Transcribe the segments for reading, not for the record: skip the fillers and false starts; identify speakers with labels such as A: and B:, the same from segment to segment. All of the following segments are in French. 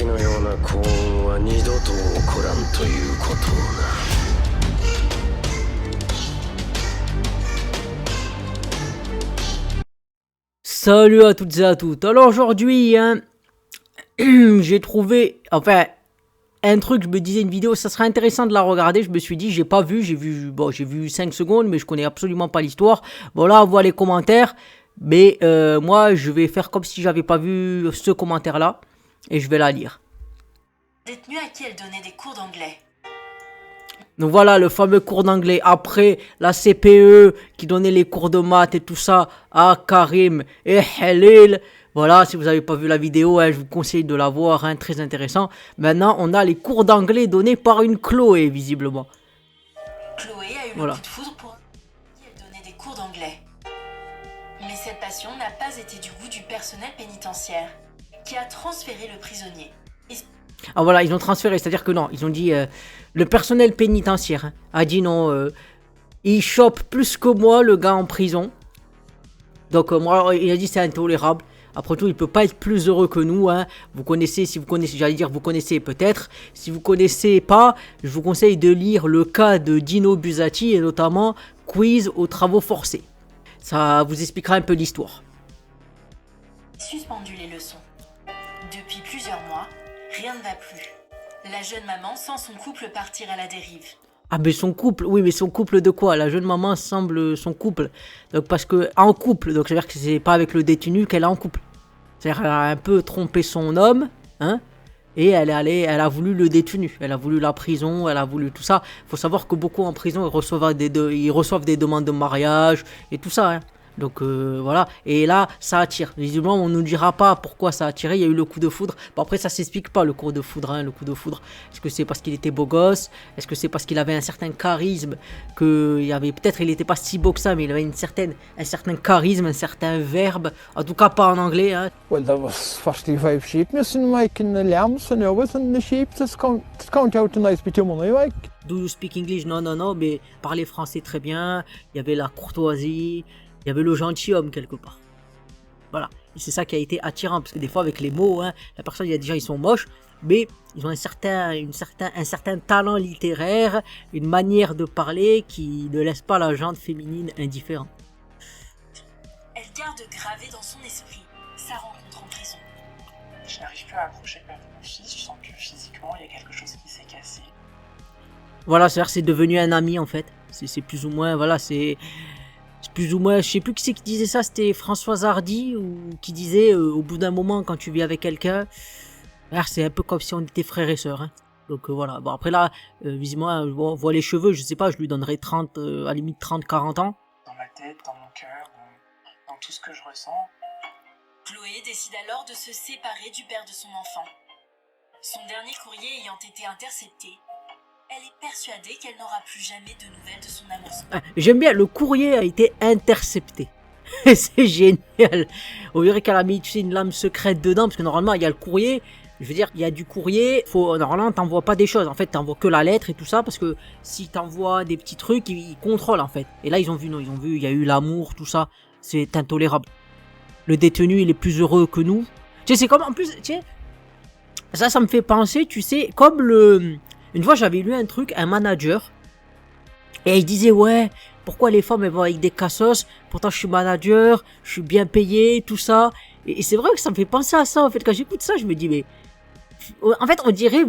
A: きのような幸運は二度と起こらんということをな。
B: Salut à toutes et à toutes. Alors aujourd'hui, hein, j'ai trouvé, enfin, un truc, je me disais une vidéo, ça serait intéressant de la regarder. Je me suis dit, j'ai pas vu, j'ai vu 5 secondes, mais je connais absolument pas l'histoire. Bon là, on voit les commentaires, mais moi, je vais faire comme si j'avais pas vu ce commentaire-là, et je vais la lire.
C: Détenue à qui elle donnait des cours d'anglais.
B: Donc voilà, le fameux cours d'anglais. Après, la CPE qui donnait les cours de maths et tout ça à Karim et Halil. Voilà, si vous n'avez pas vu la vidéo, hein, je vous conseille de la voir, hein, très intéressant. Maintenant, on a les cours d'anglais donnés par une Chloé, visiblement.
C: Chloé a eu le coup de foudre pour qui elle donnait des cours d'anglais. Mais cette passion n'a pas été du goût du personnel pénitentiaire, qui a transféré le prisonnier.
B: Ah voilà, ils ont transféré, c'est-à-dire que non, ils ont dit, le personnel pénitentiaire hein, a dit non, il chope plus que moi le gars en prison. Donc moi, il a dit c'est intolérable. Après tout, il peut pas être plus heureux que nous. Hein. Vous connaissez, si vous connaissez, j'allais dire vous connaissez peut-être. Si vous connaissez pas, je vous conseille de lire le cas de Dino Buzzati et notamment Quiz aux travaux forcés. Ça vous expliquera un peu l'histoire.
C: Suspendu les leçons. Depuis plusieurs mois, rien ne va plus. La jeune maman sent son couple partir à la dérive.
B: Ah mais son couple, oui mais son couple de quoi? La jeune maman semble son couple. Donc parce que en couple, donc c'est-à-dire que c'est pas avec le détenu qu'elle est en couple. C'est-à-dire qu'elle a un peu trompé son homme, hein, et elle a voulu le détenu, elle a voulu la prison, elle a voulu tout ça. Faut savoir que beaucoup en prison ils reçoivent des demandes de mariage et tout ça, hein. Donc voilà, et là ça attire. Visiblement on nous dira pas pourquoi ça a attiré, il y a eu le coup de foudre. Bon après ça s'explique pas le coup de foudre, hein, le coup de foudre. Est-ce que c'est parce qu'il était beau gosse? Est-ce que c'est parce qu'il avait un certain charisme? Peut-être il était pas si beau que ça, mais il avait un certain charisme, un certain verbe. En tout cas pas en anglais, hein.
D: Well, there was 45 sheep missing, like, in the lambs and everything. The sheep just count out a nice bit of money, like.
B: Do you speak English? Non, non, non, mais parler français très bien. Il y avait la courtoisie. Il y avait le gentilhomme quelque part. Voilà. Et c'est ça qui a été attirant. Parce que des fois, avec les mots, hein, la personne, il y a des gens, ils sont moches. Mais ils ont un certain talent littéraire. Une manière de parler qui ne laisse pas la gente féminine indifférente.
C: Elle garde gravé dans son esprit sa rencontre en prison.
E: Je n'arrive plus à accrocher avec mon fils. Je sens que physiquement, il y a quelque chose qui s'est cassé.
B: Voilà, c'est-à-dire c'est devenu un ami en fait. C'est plus ou moins, voilà, c'est plus ou moins, je sais plus qui c'est qui disait ça, c'était Françoise Hardy ou qui disait au bout d'un moment quand tu vis avec quelqu'un, c'est un peu comme si on était frères et sœurs. Hein. Donc voilà, bon après là, visiblement, on voit les cheveux, je sais pas, je lui donnerais 30, à la limite 30-40 ans.
E: Dans ma tête, dans mon cœur, dans tout ce que je ressens.
C: Chloé décide alors de se séparer du père de son enfant. Son dernier courrier ayant été intercepté, elle est persuadée qu'elle n'aura plus jamais de nouvelles de son amour.
B: J'aime bien, le courrier a été intercepté. C'est génial. On dirait qu'elle a mis, tu sais, une lame secrète dedans, parce que normalement, il y a le courrier. Je veux dire, il y a du courrier. Normalement, t'envoies pas des choses. En fait, t'envoies que la lettre et tout ça, parce que si t'envoies des petits trucs, ils contrôlent, en fait. Et là, ils ont vu, il y a eu l'amour, tout ça. C'est intolérable. Le détenu, il est plus heureux que nous. Tu sais, c'est comme, en plus, tu sais, ça me fait penser, tu sais, comme une fois, j'avais lu un truc, un manager, et il disait, ouais, pourquoi les femmes, elles vont avec des cassos, pourtant je suis manager, je suis bien payé, tout ça. Et c'est vrai que ça me fait penser à ça, en fait, quand j'écoute ça, je me dis, mais, en fait, on dirait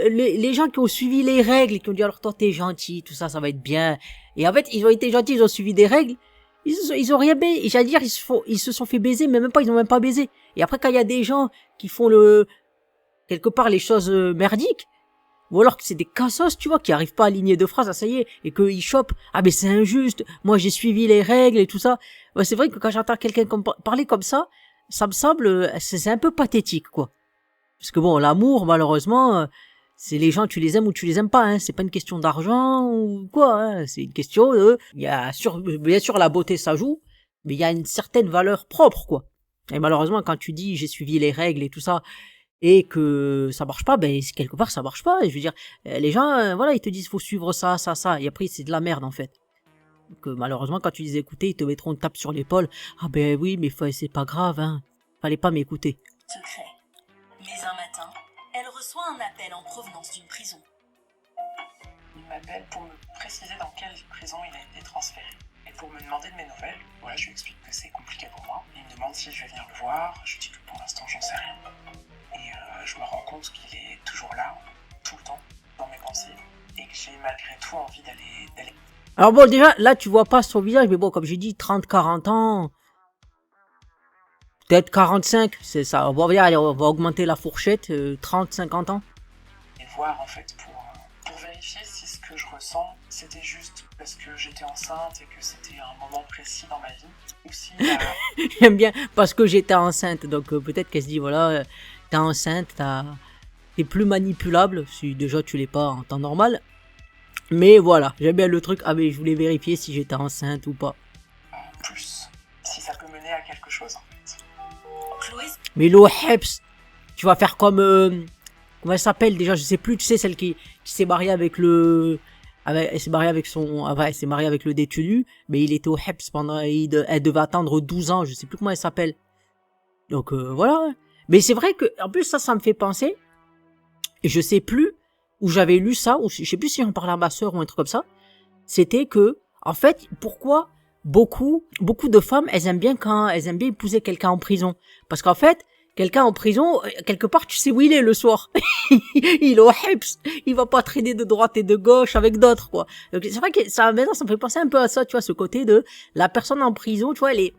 B: les gens qui ont suivi les règles, et qui ont dit, alors toi, t'es gentil, tout ça, ça va être bien. Et en fait, ils ont été gentils, ils ont suivi des règles, ils ont rien baisé, j'allais dire, ils se sont fait baiser, mais même pas, ils ont même pas baisé. Et après, quand il y a des gens qui font quelque part, les choses merdiques, ou alors que c'est des cassos, tu vois, qui arrivent pas à aligner deux phrases, ah, ça y est, et qu'ils chopent, ah mais c'est injuste, moi j'ai suivi les règles et tout ça. Ouais, c'est vrai que quand j'entends quelqu'un parler comme ça, ça me semble, c'est un peu pathétique, quoi. Parce que bon, l'amour, malheureusement, c'est les gens, tu les aimes ou tu les aimes pas, hein. C'est pas une question d'argent ou quoi, hein. C'est une question bien sûr, la beauté ça joue, mais il y a une certaine valeur propre, quoi. Et malheureusement, quand tu dis j'ai suivi les règles et tout ça, et que ça marche pas, ben quelque part ça marche pas. Et je veux dire, les gens, voilà, ils te disent faut suivre ça, ça, ça, et après c'est de la merde en fait. Donc malheureusement quand tu les écoutes, ils te mettront une tape sur l'épaule. Ah ben oui, mais c'est pas grave, hein. Fallait pas m'écouter.
C: Secret. Mais un matin, reçoit un appel en provenance d'une prison.
E: Il m'appelle pour me préciser dans quelle prison il a été transféré. Et pour me demander de mes nouvelles, voilà, je lui explique que c'est compliqué pour moi. Il me demande si je vais venir le voir, je lui dis que pour l'instant j'en sais rien. Et je me rends compte qu'il est toujours là, tout le temps, dans mes pensées, et que j'ai malgré tout envie d'aller...
B: Alors bon, déjà, là, tu vois pas son visage, mais bon, comme j'ai dit, 30, 40 ans, peut-être 45, c'est ça. On va augmenter la fourchette, 30, 50 ans.
E: Et voir, en fait, pour vérifier si ce que je ressens, c'était juste parce que j'étais enceinte et que c'était un moment précis dans ma vie, ou si...
B: J'aime bien, parce que j'étais enceinte, donc peut-être qu'elle se dit, voilà, t'es enceinte, t'es plus manipulable, si déjà tu l'es pas en temps normal. Mais voilà, j'aime bien le truc, ah mais je voulais vérifier si j'étais enceinte ou pas.
E: plus, si ça peut mener à quelque chose, en fait.
C: Chloé
B: Mais l'Oheps, tu vas faire comme... comment elle s'appelle déjà, je sais plus, tu sais, celle qui s'est mariée avec le... elle s'est mariée avec son... ah ouais, elle s'est mariée avec le détenu, mais il était au Heps pendant... elle devait attendre 12 ans, je sais plus comment elle s'appelle. Donc voilà. Mais c'est vrai que, en plus ça me fait penser, et je sais plus où j'avais lu ça, ou je sais plus si j'en parlais à ma soeur ou un truc comme ça, c'était que, en fait, pourquoi beaucoup de femmes, elles aiment bien épouser quelqu'un en prison. Parce qu'en fait, quelqu'un en prison, quelque part, tu sais où il est le soir. Il est au Heps. Il va pas traîner de droite et de gauche avec d'autres, quoi. Donc, c'est vrai que maintenant, ça me fait penser un peu à ça, tu vois, ce côté de la personne en prison, tu vois, elle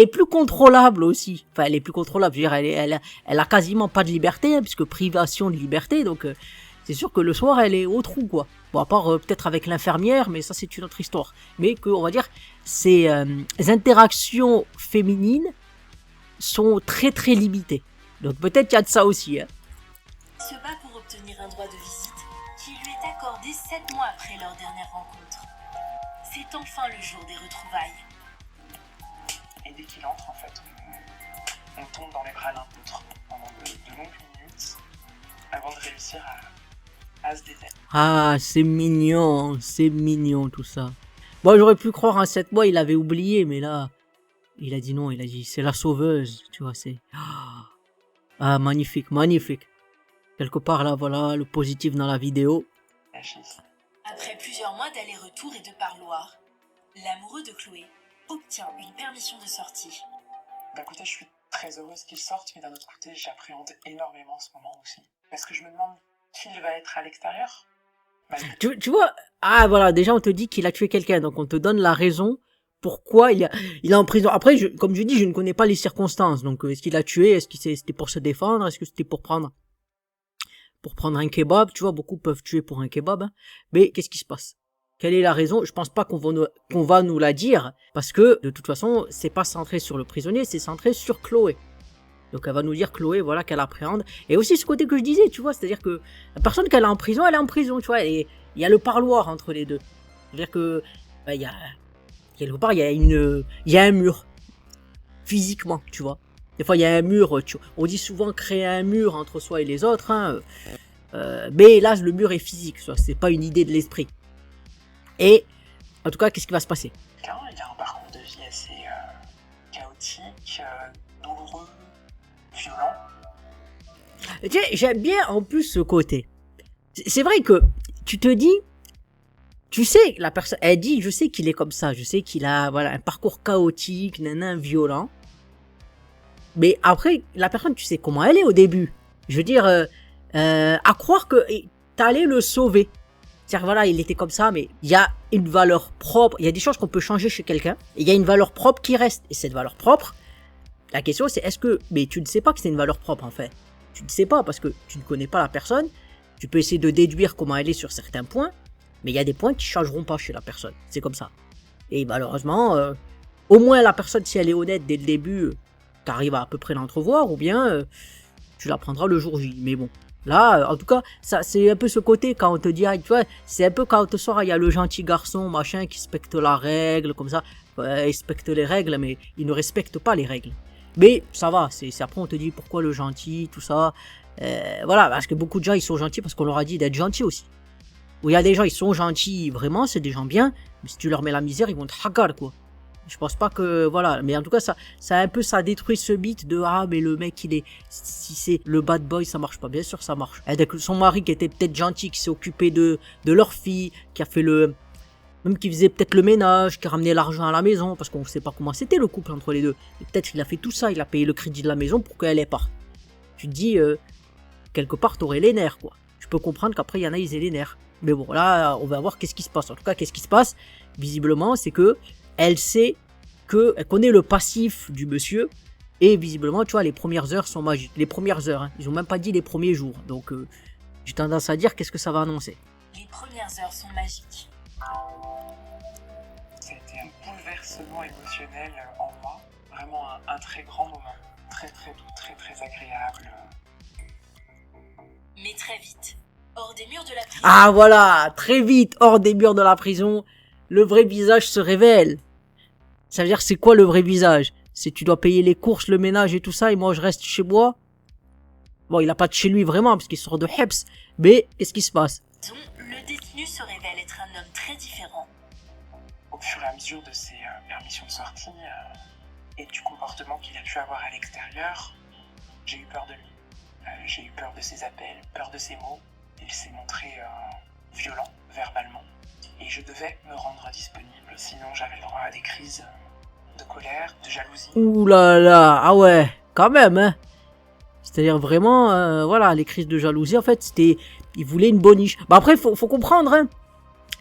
B: est plus contrôlable aussi. Enfin, elle est plus contrôlable. Je veux dire, elle a quasiment pas de liberté, hein, puisque privation de liberté, donc, c'est sûr que le soir, elle est au trou, quoi. Bon, à part peut-être avec l'infirmière, mais ça, c'est une autre histoire. Mais que, on va dire, ces interactions féminines sont très très limitées. Donc peut-être qu'il y a de ça aussi. Hein.
C: Se bat pour obtenir un droit de visite qui lui est accordé 7 mois après leur dernière rencontre. C'est enfin le jour des retrouvailles.
E: Et dès qu'il entre, en fait, on tombe dans les bras l'un de l'autre pendant de longues minutes avant de réussir à se détendre.
B: Ah, c'est mignon tout ça. Bon, j'aurais pu croire en 7 mois, il avait oublié, mais là, il a dit non, il a dit c'est la sauveuse, tu vois, c'est... Ah, magnifique. Quelque part là, voilà, le positif dans la vidéo.
C: Après plusieurs mois d'aller-retour et de parloir, l'amoureux de Chloé obtient une permission de sortie.
E: D'un côté, je suis très heureuse qu'il sorte, mais d'un autre côté, j'appréhende énormément ce moment aussi. Parce que je me demande qui il va être à l'extérieur.
B: Tu vois, ah voilà, déjà on te dit qu'il a tué quelqu'un, donc on te donne la raison pourquoi il est en prison. Après, comme je dis, je ne connais pas les circonstances, donc est-ce qu'il a tué, est-ce que c'était pour se défendre, est-ce que c'était pour prendre un kebab, tu vois, beaucoup peuvent tuer pour un kebab, hein. Mais qu'est-ce qui se passe? Quelle est la raison? Je pense pas qu'on va nous la dire, parce que de toute façon, c'est pas centré sur le prisonnier, c'est centré sur Chloé. Donc elle va nous dire Chloé, voilà, qu'elle appréhende. Et aussi ce côté que je disais, tu vois, c'est-à-dire que la personne qu'elle est en prison, elle est en prison, tu vois, et il y a le parloir entre les deux. C'est-à-dire que il y a quelque part, il y a un mur physiquement, tu vois. Des fois, il y a un mur, on dit souvent créer un mur entre soi et les autres, hein, mais là, le mur est physique, c'est pas une idée de l'esprit. Et, en tout cas, qu'est-ce qui va se passer?
E: Il a un parcours de vie assez chaotique, douloureux, violent.
B: Tu sais, j'aime bien en plus ce côté. C'est vrai que tu te dis, tu sais, la personne, elle dit, je sais qu'il est comme ça, je sais qu'il a, voilà, un parcours chaotique, violent. Mais après, la personne, tu sais comment elle est au début. Je veux dire, à croire que t'allais le sauver. C'est-à-dire, voilà, il était comme ça, mais il y a une valeur propre. Il y a des choses qu'on peut changer chez quelqu'un. Et il y a une valeur propre qui reste. Et cette valeur propre, la question c'est, mais tu ne sais pas que c'est une valeur propre, en fait. Tu ne sais pas parce que tu ne connais pas la personne. Tu peux essayer de déduire comment elle est sur certains points. Mais il y a des points qui changeront pas chez la personne. C'est comme ça. Et malheureusement, au moins la personne, si elle est honnête dès le début, t'arrives à peu près l'entrevoir, ou bien tu la prendras le jour J. Mais bon, là, en tout cas, ça, c'est un peu ce côté quand on te dit, ah, tu vois, c'est un peu quand on te sort, il y a le gentil garçon, machin, qui respecte la règle, comme ça, il respecte les règles, mais il ne respecte pas les règles. Mais ça va, c'est après on te dit pourquoi le gentil, tout ça. Voilà, parce que beaucoup de gens, ils sont gentils parce qu'on leur a dit d'être gentils aussi. Où il y a des gens, ils sont gentils, vraiment, c'est des gens bien, mais si tu leur mets la misère, ils vont te hagar, quoi. Je pense pas que, voilà, mais en tout cas, ça détruit ce mythe de, ah, mais le mec, si c'est le bad boy, ça marche pas. Bien sûr, ça marche. Et donc, son mari qui était peut-être gentil, qui s'est occupé de leur fille, qui a fait même qui faisait peut-être le ménage, qui ramenait l'argent à la maison, parce qu'on sait pas comment c'était le couple entre les deux. Et peut-être qu'il a fait tout ça, il a payé le crédit de la maison pour qu'elle ait part. Tu te dis, quelque part, t'aurais les nerfs, quoi. Je peux comprendre qu'après, il y en a, ils aient les nerfs. Mais bon, là, on va voir qu'est-ce qui se passe. En tout cas, qu'est-ce qui se passe, visiblement, c'est que elle sait elle connaît le passif du monsieur, et visiblement, tu vois, les premières heures sont magiques. Les premières heures, hein. Ils ont même pas dit les premiers jours. Donc, j'ai tendance à dire qu'est-ce que ça va annoncer.
C: Les premières heures sont magiques.
E: C'était un bouleversement émotionnel en moi. Vraiment un très grand moment. Très très doux, très très agréable.
C: Mais très vite, hors des murs de la prison.
B: Ah voilà, très vite, hors des murs de la prison, le vrai visage se révèle. Ça veut dire c'est quoi le vrai visage? C'est tu dois payer les courses, le ménage et tout ça, et moi je reste chez moi. Bon, il a pas de chez lui vraiment, parce qu'il sort de Heps, mais qu'est-ce qui se passe?
C: Le détenu se révèle être un homme très différent.
E: Au fur et à mesure de ses permissions de sortie et du comportement qu'il a pu avoir à l'extérieur, j'ai eu peur de lui. J'ai eu peur de ses appels, peur de ses mots. Il s'est montré violent verbalement. Et je devais me rendre disponible, sinon j'avais le droit à des crises de colère, de jalousie.
B: Ouh là là, ah ouais, quand même, hein. C'est-à-dire vraiment, voilà, les crises de jalousie, en fait, c'était, il voulait une boniche. Bah après, faut comprendre, hein.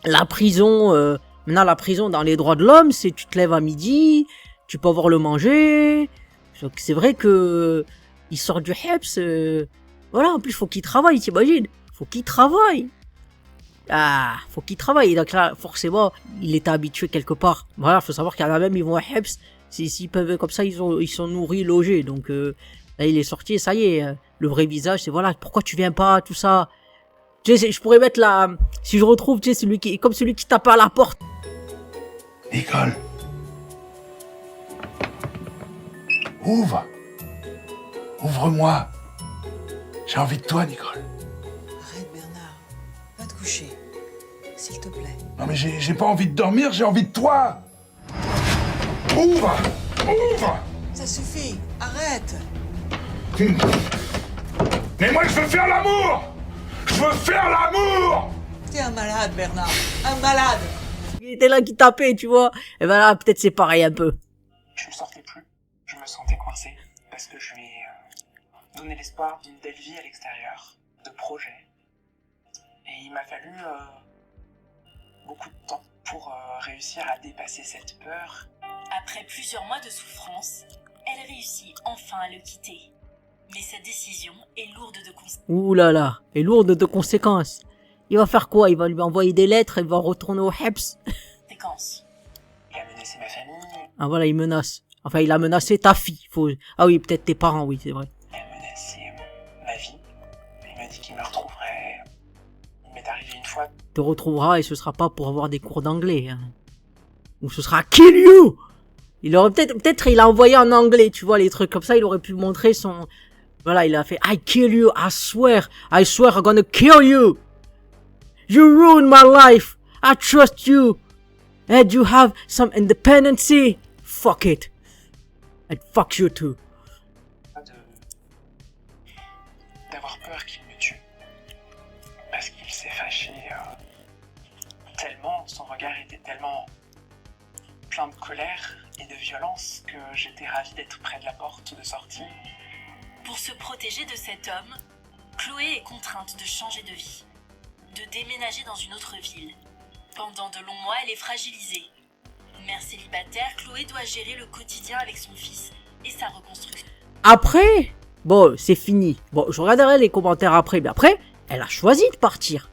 B: La prison, maintenant la prison dans les droits de l'homme, c'est tu te lèves à midi, tu peux avoir le manger. Donc c'est vrai que il sort du Heps, voilà, en plus faut qu'il travaille, t'imagines? Faut qu'il travaille. Ah, faut qu'il travaille. Donc là, forcément, il était habitué quelque part. Voilà, faut savoir qu'il y en a même, ils vont à Heps. S'ils peuvent, comme ça, ils sont nourris, logés. Donc, là, il est sorti et ça y est. Le vrai visage, c'est voilà, pourquoi tu viens pas, tout ça. Tu sais, je pourrais mettre là, si je retrouve, tu sais, comme celui qui tape à la porte.
F: Nicole. Ouvre. Ouvre-moi. J'ai envie de toi, Nicole.
G: Arrête, Bernard. Va te coucher. S'il te plaît.
F: Non mais j'ai pas envie de dormir, j'ai envie de toi. Ouvre. Ouvre.
G: Ça suffit. Arrête.
F: Mais moi je veux faire l'amour. Je veux faire l'amour.
G: T'es un malade, Bernard. Un malade.
B: Il était là qui tapait, tu vois. Et ben là, peut-être c'est pareil un peu.
E: Je ne sortais plus, je me sentais coincé, parce que je lui ai donné l'espoir d'une belle vie à l'extérieur, de projets. Et il m'a fallu beaucoup de temps pour réussir à dépasser cette peur.
C: Après plusieurs mois de souffrance, elle réussit enfin à le quitter. Mais cette décision est lourde de conséquences.
B: Ouh là là, et lourde de conséquences. Il va faire quoi? Il va lui envoyer des lettres, il va retourner au Heps.
E: Il a menacé ma famille,
B: Ah voilà, il menace. Enfin, il a menacé ta fille. Ah oui, peut-être tes parents, oui, c'est vrai.
E: il a menacé ma vie. Il m'a dit qu'il me retrouverait. Il m'est arrivé une fois.
B: Te retrouvera et ce sera pas pour avoir des cours d'anglais. Hein. Ou ce sera kill you. Il aurait peut-être il a envoyé en anglais, tu vois, les trucs comme ça, il aurait pu montrer son... Voilà, il a fait I kill you, I swear I'm gonna kill you. You ruined my life. I trust you. And you have some independency. Fuck it. And fuck you too.
E: D'avoir peur qu'il me tue. Parce qu'il s'est fâché tellement, son regard était tellement plein de colère et de violence que j'étais ravie d'être près de la porte de sortie.
C: Pour se protéger de cet homme, Chloé est contrainte de changer de vie, de déménager dans une autre ville. Pendant de longs mois, elle est fragilisée. Mère célibataire, Chloé doit gérer le quotidien avec son fils et sa reconstruction.
B: Après, bon, c'est fini. Bon, je regarderai les commentaires après, mais après, elle a choisi de partir.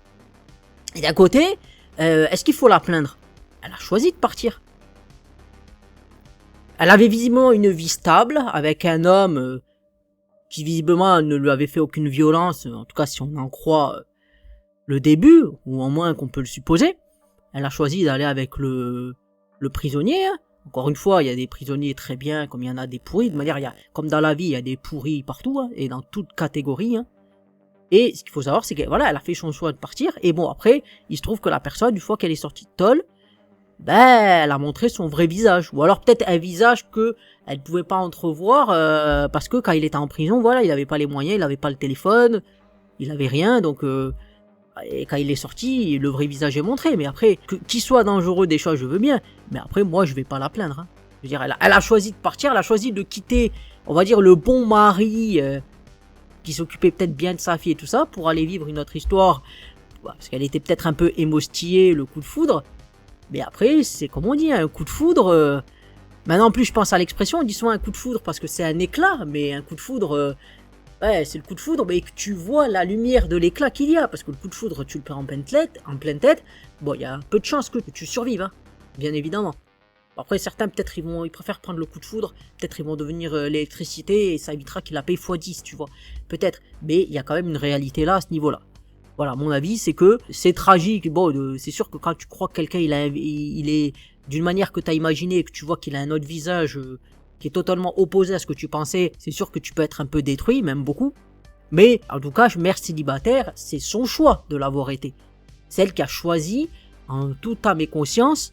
B: Et d'un côté, est-ce qu'il faut la plaindre? Elle a choisi de partir. Elle avait visiblement une vie stable avec un homme qui visiblement ne lui avait fait aucune violence, en tout cas si on en croit le début, ou au moins qu'on peut le supposer. Elle a choisi d'aller avec le prisonnier. Hein. Encore une fois, il y a des prisonniers très bien, comme il y en a des pourris. De manière, il y a, comme dans la vie, il y a des pourris partout, hein, et dans toute catégorie. Hein. Et ce qu'il faut savoir, c'est que voilà, elle a fait son choix de partir. Et bon, après, il se trouve que la personne, une fois qu'elle est sortie de tôle, ben, elle a montré son vrai visage. Ou alors peut-être un visage que elle pouvait pas entrevoir parce que quand il était en prison, voilà, il avait pas les moyens, il avait pas le téléphone, il avait rien, donc et quand il est sorti, le vrai visage est montré. Mais après, qu'il soit dangereux des choses, je veux bien. Mais après, moi, je vais pas la plaindre. Hein. Je veux dire, elle a choisi de partir, elle a choisi de quitter, on va dire, le bon mari qui s'occupait peut-être bien de sa fille et tout ça, pour aller vivre une autre histoire. Parce qu'elle était peut-être un peu émoustillée, le coup de foudre. Mais après, c'est comme on dit, un coup de foudre. Maintenant, en plus, je pense à l'expression, on dit souvent un coup de foudre parce que c'est un éclat, mais un coup de foudre, ouais, c'est le coup de foudre, mais que tu vois la lumière de l'éclat qu'il y a, parce que le coup de foudre, tu le prends en pleine tête, bon, il y a peu de chances que tu survives, hein, bien évidemment. Après, certains, peut-être, ils préfèrent prendre le coup de foudre, peut-être ils vont devenir l'électricité et ça évitera qu'il la paye x10, tu vois. Peut-être, mais il y a quand même une réalité là, à ce niveau-là. Voilà, mon avis, c'est que c'est tragique. Bon, c'est sûr que quand tu crois que quelqu'un, il est d'une manière que tu as imaginé et que tu vois qu'il a un autre visage qui est totalement opposé à ce que tu pensais, c'est sûr que tu peux être un peu détruit, même beaucoup. Mais, en tout cas, mère célibataire, c'est son choix de l'avoir été. C'est elle qui a choisi, en toute âme et conscience,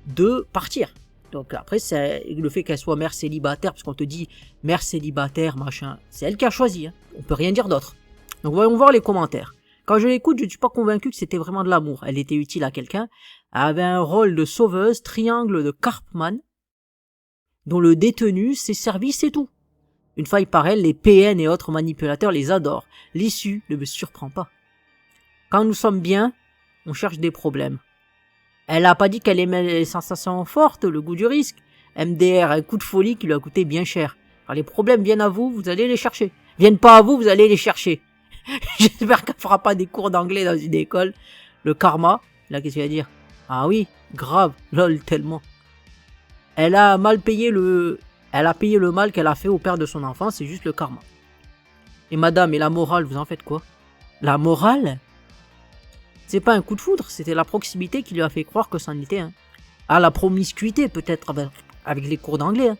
B: de partir. Donc après, c'est le fait qu'elle soit mère célibataire, parce qu'on te dit mère célibataire, machin, c'est elle qui a choisi. Hein. On peut rien dire d'autre. Donc voyons voir les commentaires. Quand je l'écoute, je ne suis pas convaincu que c'était vraiment de l'amour. Elle était utile à quelqu'un. Elle avait un rôle de sauveuse, triangle de Karpman, dont le détenu s'est servi, c'est tout. Une fois par elle, les PN et autres manipulateurs les adorent. L'issue ne me surprend pas. Quand nous sommes bien, on cherche des problèmes. Elle a pas dit qu'elle aimait les sensations fortes, le goût du risque. MDR, un coup de folie qui lui a coûté bien cher. Quand les problèmes viennent à vous, vous allez les chercher. Viennent pas à vous, vous allez les chercher. J'espère qu'elle fera pas des cours d'anglais dans une école. Le karma, là qu'est-ce qu'il va dire? Ah oui, grave, lol, tellement. Elle a payé le mal qu'elle a fait au père de son enfant, c'est juste le karma. Et madame, et la morale, vous en faites quoi? La morale? C'est pas un coup de foudre, c'était la proximité qui lui a fait croire que c'en était un. Ah, la promiscuité peut-être avec les cours d'anglais. Hein.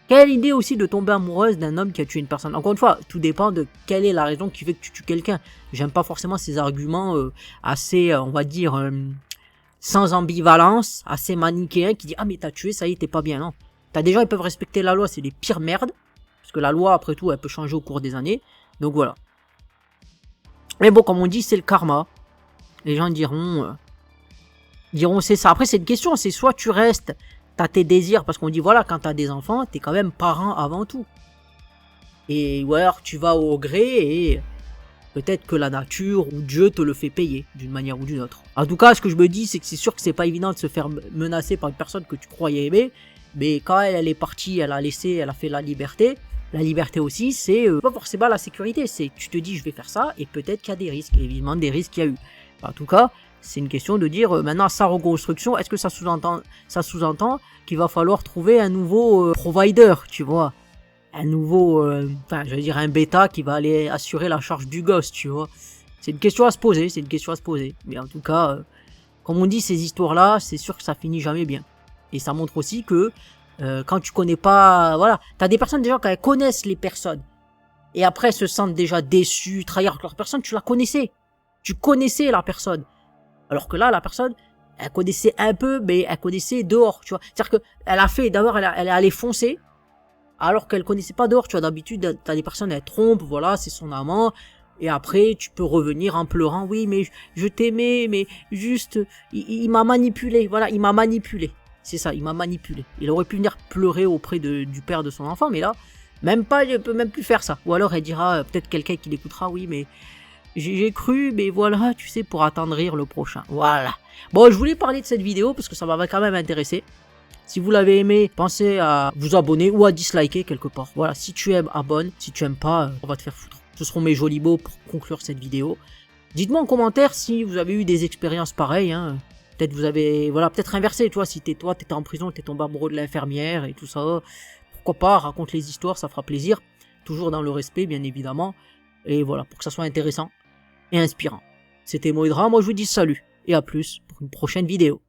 B: Quelle idée aussi de tomber amoureuse d'un homme qui a tué une personne. Encore une fois, tout dépend de quelle est la raison qui fait que tu tues quelqu'un. J'aime pas forcément ces arguments assez, on va dire, sans ambivalence, assez manichéens, qui disent « Ah mais t'as tué, ça y est, t'es pas bien. » Non. T'as des gens, ils peuvent respecter la loi, c'est les pires merdes. Parce que la loi, après tout, elle peut changer au cours des années. Donc voilà. Mais bon, comme on dit, c'est le karma. Les gens diront c'est ça. Après, c'est une question, c'est soit tu restes... T'as tes désirs, parce qu'on dit voilà, quand t'as des enfants, t'es quand même parent avant tout. Et ou alors tu vas au gré et peut-être que la nature ou Dieu te le fait payer d'une manière ou d'une autre. En tout cas, ce que je me dis, c'est que c'est sûr que c'est pas évident de se faire menacer par une personne que tu croyais aimer, mais quand elle est partie, elle a fait la liberté. La liberté aussi, c'est pas forcément la sécurité, c'est tu te dis je vais faire ça et peut-être qu'il y a des risques, évidemment des risques qu'il y a eu. En tout cas, c'est une question de dire maintenant sa reconstruction, est-ce que ça sous-entend qu'il va falloir trouver un nouveau provider, tu vois, un nouveau, je veux dire un bêta qui va aller assurer la charge du gosse, tu vois. C'est une question à se poser, Mais en tout cas, comme on dit, ces histoires-là, c'est sûr que ça finit jamais bien. Et ça montre aussi que quand tu connais pas, voilà, t'as des personnes déjà quand elles connaissent les personnes et après elles se sentent déjà déçues, trahir leur personne, tu connaissais la personne. Alors que là, la personne, elle connaissait un peu, mais elle connaissait dehors, tu vois. C'est-à-dire qu'elle a fait, d'abord, elle est allée foncer, alors qu'elle connaissait pas dehors, tu vois. D'habitude, t'as des personnes, elles trompent, voilà, c'est son amant, et après, tu peux revenir en pleurant, oui, mais je t'aimais, mais juste, il m'a manipulé, voilà, il m'a manipulé. C'est ça, il m'a manipulé. Il aurait pu venir pleurer auprès du père de son enfant, mais là, même pas, elle peut même plus faire ça. Ou alors, elle dira, peut-être quelqu'un qui l'écoutera, oui, mais... J'ai cru, mais voilà, tu sais, pour attendrir le prochain. Voilà. Bon, je voulais parler de cette vidéo parce que ça m'avait quand même intéressé. Si vous l'avez aimé, pensez à vous abonner ou à disliker quelque part. Voilà, si tu aimes, abonne. Si tu aimes pas, on va te faire foutre. Ce seront mes jolis mots pour conclure cette vidéo. Dites-moi en commentaire si vous avez eu des expériences pareilles. Hein. Peut-être vous avez, voilà, peut-être inversé. Toi, si t'étais en prison, t'es tombé amoureux de l'infirmière et tout ça. Pourquoi pas, raconte les histoires, ça fera plaisir. Toujours dans le respect, bien évidemment. Et voilà, pour que ça soit intéressant et inspirant. C'était Moïdra, moi je vous dis salut, et à plus pour une prochaine vidéo.